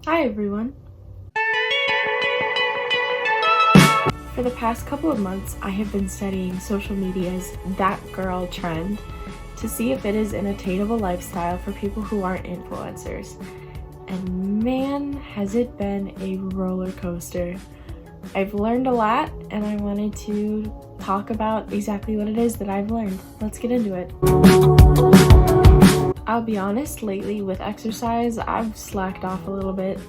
Hi everyone! For the past couple of months, I have been studying social media's that girl trend to see if it is an attainable lifestyle for people who aren't influencers. And man, has it been a roller coaster. I've learned a lot and I wanted to talk about exactly what it is that I've learned. Let's get into it. I'll be honest, lately with exercise, I've slacked off a little bit.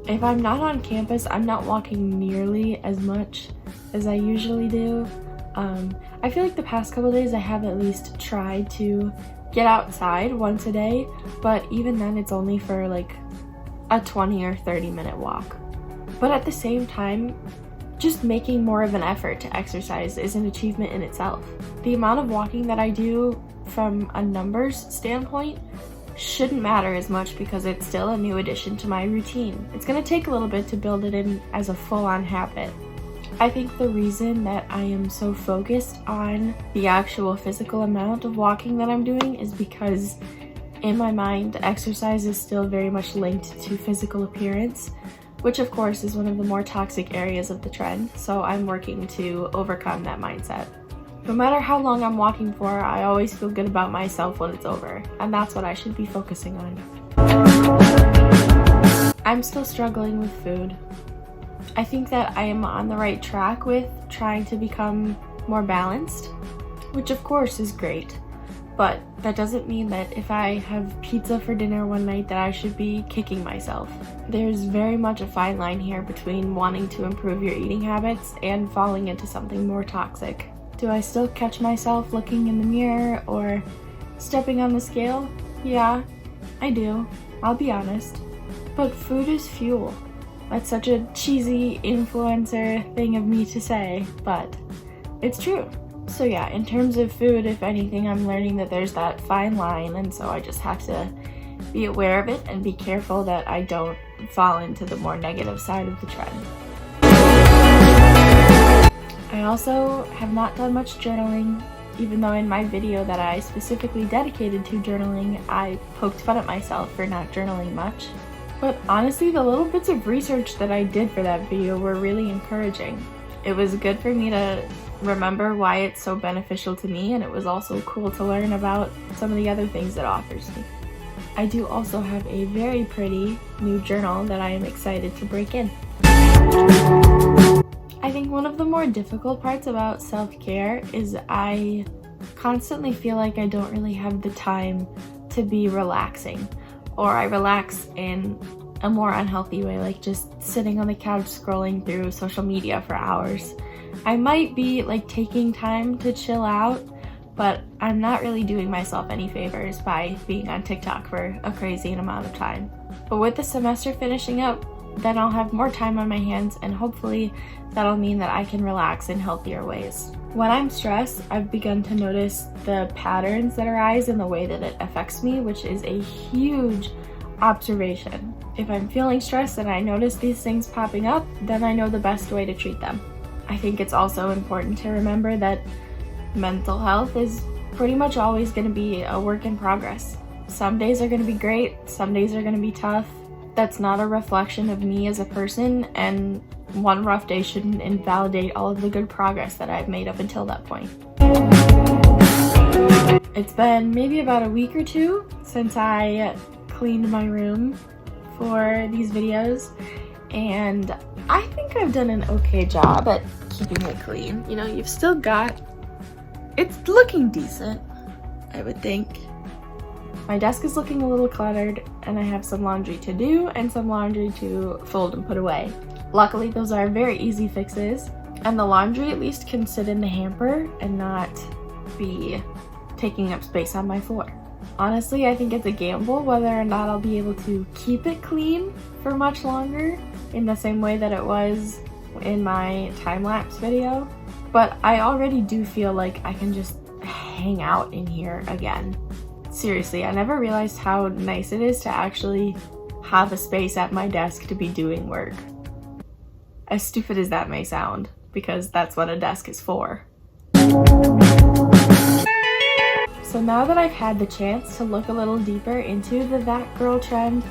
If I'm not on campus, I'm not walking nearly as much as I usually do. I feel like the past couple days I have at least tried to get outside once a day, but even then it's only for like a 20 or 30 minute walk. But at the same time, just making more of an effort to exercise is an achievement in itself. The amount of walking that I do from a numbers standpoint shouldn't matter as much because it's still a new addition to my routine. It's gonna take a little bit to build it in as a full-on habit. I think the reason that I am so focused on the actual physical amount of walking that I'm doing is because in my mind, exercise is still very much linked to physical appearance, which of course is one of the more toxic areas of the trend, so I'm working to overcome that mindset. No matter how long I'm walking for, I always feel good about myself when it's over, and that's what I should be focusing on. I'm still struggling with food. I think that I am on the right track with trying to become more balanced, which of course is great, but that doesn't mean that if I have pizza for dinner one night that I should be kicking myself. There's very much a fine line here between wanting to improve your eating habits and falling into something more toxic. Do I still catch myself looking in the mirror or stepping on the scale? Yeah, I do. I'll be honest. But food is fuel. That's such a cheesy influencer thing of me to say, but it's true. So yeah, in terms of food, if anything, I'm learning that there's that fine line, and so I just have to be aware of it and be careful that I don't fall into the more negative side of the trend. I also have not done much journaling, even though in my video that I specifically dedicated to journaling, I poked fun at myself for not journaling much. But honestly, the little bits of research that I did for that video were really encouraging. It was good for me to remember why it's so beneficial to me, and it was also cool to learn about some of the other things it offers me. I do also have a very pretty new journal that I am excited to break in. I think one of the more difficult parts about self-care is I constantly feel like I don't really have the time to be relaxing, or I relax in a more unhealthy way, like just sitting on the couch scrolling through social media for hours. I might be like taking time to chill out, but I'm not really doing myself any favors by being on TikTok for a crazy amount of time. But with the semester finishing up, then I'll have more time on my hands, and hopefully that'll mean that I can relax in healthier ways. When I'm stressed, I've begun to notice the patterns that arise and the way that it affects me, which is a huge observation. If I'm feeling stressed and I notice these things popping up, then I know the best way to treat them. I think it's also important to remember that mental health is pretty much always going to be a work in progress. Some days are going to be great, some days are going to be tough. That's not a reflection of me as a person, and one rough day shouldn't invalidate all of the good progress that I've made up until that point. It's been maybe about a week or two since I cleaned my room for these videos, and I think I've done an okay job at keeping it clean. You know, you've still got, it's looking decent, I would think. My desk is looking a little cluttered, and I have some laundry to do and some laundry to fold and put away. Luckily, those are very easy fixes, and the laundry at least can sit in the hamper and not be taking up space on my floor. Honestly, I think it's a gamble whether or not I'll be able to keep it clean for much longer in the same way that it was in my time-lapse video, but I already do feel like I can just hang out in here again. Seriously, I never realized how nice it is to actually have a space at my desk to be doing work. As stupid as that may sound, because that's what a desk is for. So now that I've had the chance to look a little deeper into the that girl trend,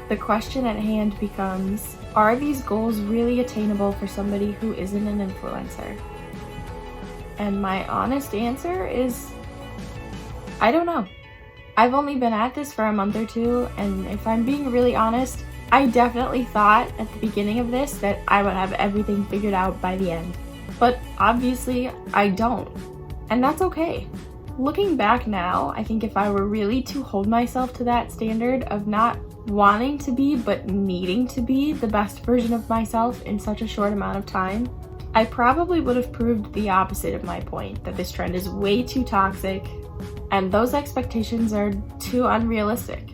the question at hand becomes, are these goals really attainable for somebody who isn't an influencer? And my honest answer is, I don't know. I've only been at this for a month or two, and if I'm being really honest, I definitely thought at the beginning of this that I would have everything figured out by the end. But obviously, I don't. And that's okay. Looking back now, I think if I were really to hold myself to that standard of not wanting to be but needing to be the best version of myself in such a short amount of time, I probably would have proved the opposite of my point, that this trend is way too toxic and those expectations are too unrealistic.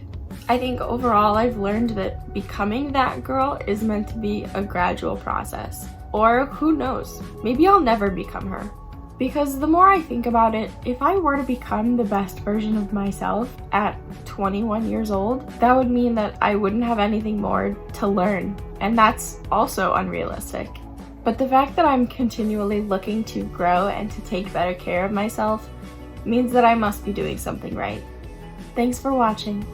I think overall I've learned that becoming that girl is meant to be a gradual process. Or who knows, maybe I'll never become her. Because the more I think about it, if I were to become the best version of myself at 21 years old, that would mean that I wouldn't have anything more to learn, and that's also unrealistic. But the fact that I'm continually looking to grow and to take better care of myself means that I must be doing something right. Thanks for watching.